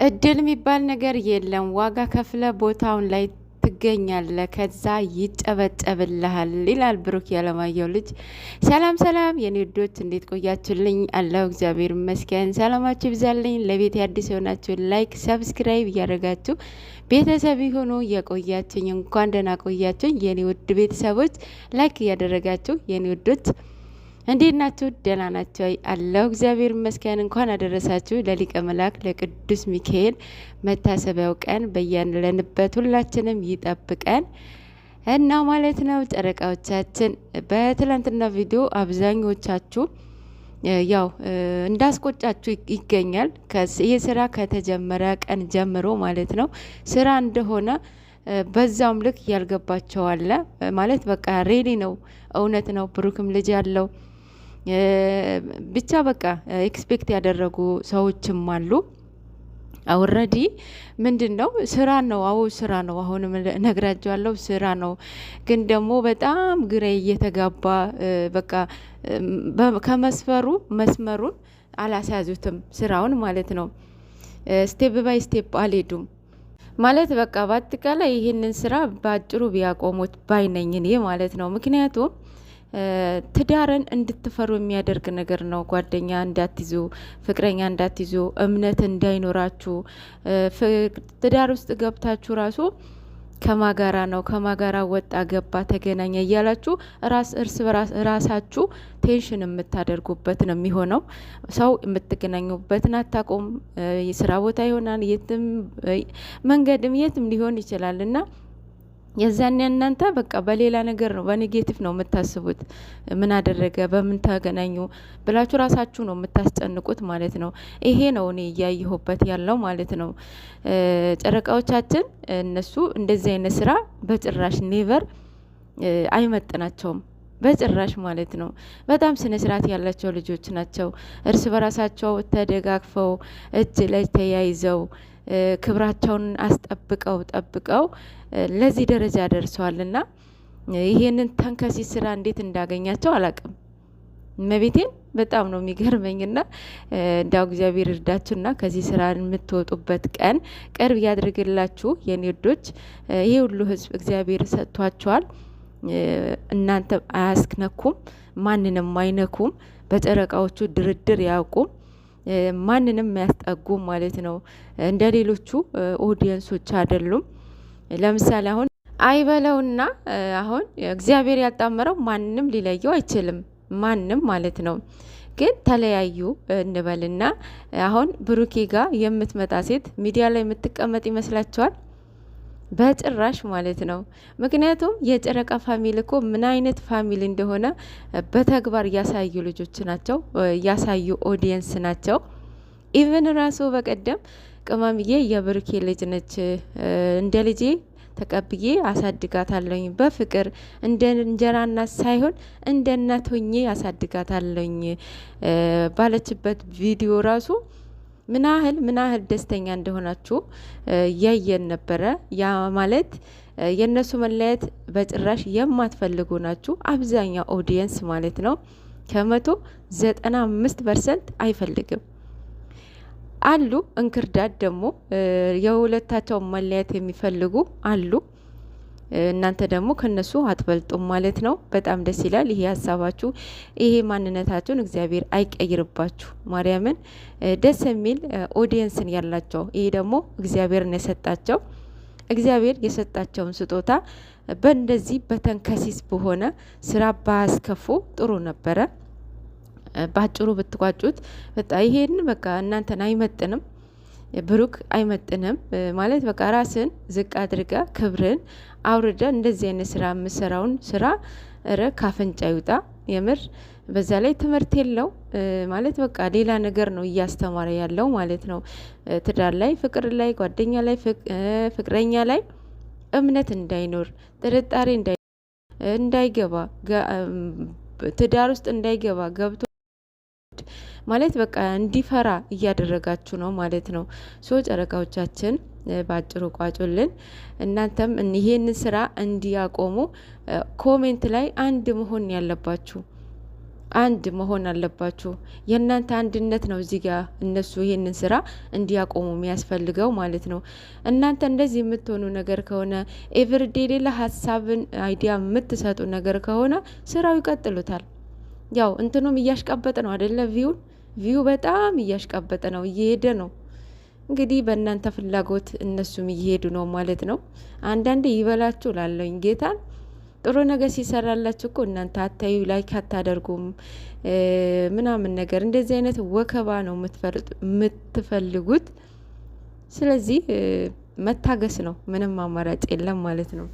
እድል የሚባል ነገር የለም። ዋጋ ከፍለ ቦታውን ላይ ትገኛለ፣ ከዛ ይጨበጨብልሃል ይላል ብሩክ ያለማየሁ ልጅ። ሰላም ሰላም የኔ ውዶች እንዴት ቆያችሁልኝ? አለው እግዚአብሔር ይመስገን። ሰላማችሁ ይብዛልኝ። ለቤት አዲስ የሆናችሁ ላይክ፣ ሰብስክራይብ እያደረጋችሁ ቤተሰብ የሆኑ የቆያችሁኝ እንኳን ደህና ቆያችሁኝ የኔ ውድ ቤተሰቦች። ላይክ እያደረጋችሁ የኔ ውዶች እንዴት ናችሁ? ደህና ናችሁ? አለው እግዚአብሔር ይመስገን። እንኳን አደረሳችሁ ለሊቀ መላክ ለቅዱስ ሚካኤል መታሰቢያው ቀን በያለንበት ሁላችንም ይጠብቀን እና ማለት ነው። ጨረቃዎቻችን በትላንትና ቪዲዮ አብዛኞቻችሁ ያው እንዳስቆጫችሁ ይገኛል። ይህ ስራ ከተጀመረ ቀን ጀምሮ ማለት ነው ስራ እንደሆነ በዛውም ልክ ያልገባቸው አለ ማለት በቃ ሬዲ ነው፣ እውነት ነው። ብሩክም ልጅ ያለው ብቻ በቃ ኤክስፔክት ያደረጉ ሰዎችም አሉ። አውረዲ ምንድን ነው ስራ ነው። አዎ ስራ ነው። አሁንም ነግራቸዋለሁ ስራ ነው። ግን ደግሞ በጣም ግራ እየተጋባ በቃ መስመሩን አላስያዙትም ስራውን ማለት ነው። ስቴፕ ባይ ስቴፕ አልሄዱም ማለት በቃ በአጠቃላይ ይህንን ስራ በአጭሩ ቢያቆሙት ባይነኝ እኔ ማለት ነው። ምክንያቱም ትዳርን እንድትፈሩ የሚያደርግ ነገር ነው። ጓደኛ እንዳትይዙ፣ ፍቅረኛ እንዳትይዙ፣ እምነት እንዳይኖራችሁ፣ ትዳር ውስጥ ገብታችሁ ራሱ ከማጋራ ነው ከማጋራ ወጣ ገባ ተገናኘ እያላችሁ እርስ ራሳችሁ ቴንሽን የምታደርጉበት ነው የሚሆነው። ሰው የምትገናኙበትን አታውቁም። የስራ ቦታ ይሆናል፣ የትም መንገድም የትም ሊሆን ይችላል እና የዛኔ እናንተ በቃ በሌላ ነገር ነው በኔጌቲቭ ነው የምታስቡት። ምን አደረገ በምን ተገናኙ ብላችሁ ራሳችሁ ነው የምታስጨንቁት ማለት ነው። ይሄ ነው እኔ እያየሁበት ያለው ማለት ነው። ጨረቃዎቻችን እነሱ እንደዚህ አይነት ስራ በጭራሽ ኔቨር አይመጥናቸውም በጭራሽ ማለት ነው። በጣም ስነ ስርዓት ያላቸው ልጆች ናቸው። እርስ በራሳቸው ተደጋግፈው እጅ ለእጅ ተያይዘው ክብራቸውን አስጠብቀው ጠብቀው ለዚህ ደረጃ ደርሰዋልና ይሄንን ተንከሲስ ስራ እንዴት እንዳገኛቸው አላቅም። መቤቴን በጣም ነው የሚገርመኝና እንዳው እግዚአብሔር እርዳችሁና ከዚህ ስራ የምትወጡበት ቀን ቅርብ ያድርግላችሁ የኔ ወዶች። ይሄ ሁሉ ህዝብ እግዚአብሔር ሰጥቷቸዋል። እናንተ አያስነኩም፣ ማንንም አይነኩም። በጨረቃዎቹ ድርድር ያውቁም፣ ማንንም ያስጠጉም ማለት ነው። እንደ ሌሎቹ ኦዲየንሶች አይደሉም። ለምሳሌ አሁን አይበለውና አሁን እግዚአብሔር ያጣመረው ማንም ሊለየው አይችልም፣ ማንም ማለት ነው። ግን ተለያዩ እንበልና አሁን ብሩኬ ጋር የምትመጣ ሴት ሚዲያ ላይ የምትቀመጥ ይመስላችኋል? በጭራሽ ማለት ነው። ምክንያቱም የጨረቃ ፋሚሊ እኮ ምን አይነት ፋሚሊ እንደሆነ በተግባር ያሳዩ ልጆች ናቸው፣ ያሳዩ ኦዲየንስ ናቸው። ኢቨን ራሱ በቀደም ቅመምዬ የብሩኬ ልጅ ነች፣ እንደ ልጄ ተቀብዬ አሳድጋታለሁኝ፣ በፍቅር እንደ እንጀራ እናት ሳይሆን እንደ እናት ሆኜ አሳድጋታለሁኝ ባለችበት ቪዲዮ ራሱ ምን ያህል ደስተኛ እንደሆናችሁ እያየን ነበረ። ያ ማለት የእነሱ መለያየት በጭራሽ የማትፈልጉ ናችሁ አብዛኛው ኦዲየንስ ማለት ነው። 95% አይፈልግም አሉ። እንክርዳድ ደግሞ የሁለታቸው መለያየት የሚፈልጉ አሉ። እናንተ ደግሞ ከነሱ አትበልጡም ማለት ነው። በጣም ደስ ይላል ይሄ ሀሳባችሁ፣ ይሄ ማንነታችሁን እግዚአብሔር አይቀይርባችሁ። ማርያምን ደስ የሚል ኦዲየንስን ያላቸው፣ ይሄ ደግሞ እግዚአብሔርን የሰጣቸው፣ እግዚአብሔር የሰጣቸውን ስጦታ በእንደዚህ በተንከሲስ በሆነ ስራ ባያስከፉ ጥሩ ነበረ። ባጭሩ ብትቋጩት ይሄን በቃ እናንተን አይመጥንም፣ ብሩክ አይመጥንም ማለት በቃ ራስን ዝቅ አድርጋ ክብርን አውርዳ እንደዚህ አይነት ስራ የምሰራውን ስራ ካፈንጫ ይውጣ። የምር በዛ ላይ ትምህርት የለው ማለት በቃ ሌላ ነገር ነው እያስተማረ ያለው ማለት ነው። ትዳር ላይ፣ ፍቅር ላይ፣ ጓደኛ ላይ፣ ፍቅረኛ ላይ እምነት እንዳይኖር፣ ጥርጣሬ እንዳይገባ፣ ትዳር ውስጥ እንዳይገባ ገብቶ ማለት በቃ እንዲፈራ እያደረጋችሁ ነው ማለት ነው። ጨረቃዎቻችን ባጭሩ ቋጩልን። እናንተም ይሄንን ስራ እንዲያቆሙ ኮሜንት ላይ አንድ መሆን ያለባችሁ አንድ መሆን አለባችሁ። የእናንተ አንድነት ነው እዚህ ጋር እነሱ ይሄንን ስራ እንዲያቆሙ የሚያስፈልገው ማለት ነው። እናንተ እንደዚህ የምትሆኑ ነገር ከሆነ ኤቭሪዴ ሌላ ሀሳብን አይዲያ የምትሰጡ ነገር ከሆነ ስራው ይቀጥሉታል። ያው እንትኑም እያሽቃበጠ ነው አይደለ? ቪው በጣም እያሽቃበጠ ነው፣ እየሄደ ነው። እንግዲህ በእናንተ ፍላጎት እነሱም እየሄዱ ነው ማለት ነው። አንዳንዴ ይበላችሁ ላለኝ ጌታን ጥሩ ነገር ሲሰራላችሁ እኮ እናንተ አታዩ፣ ላይክ አታደርጉም ምናምን ነገር። እንደዚህ አይነት ወከባ ነው የምትፈልጉት። ስለዚህ መታገስ ነው፣ ምንም አማራጭ የለም ማለት ነው።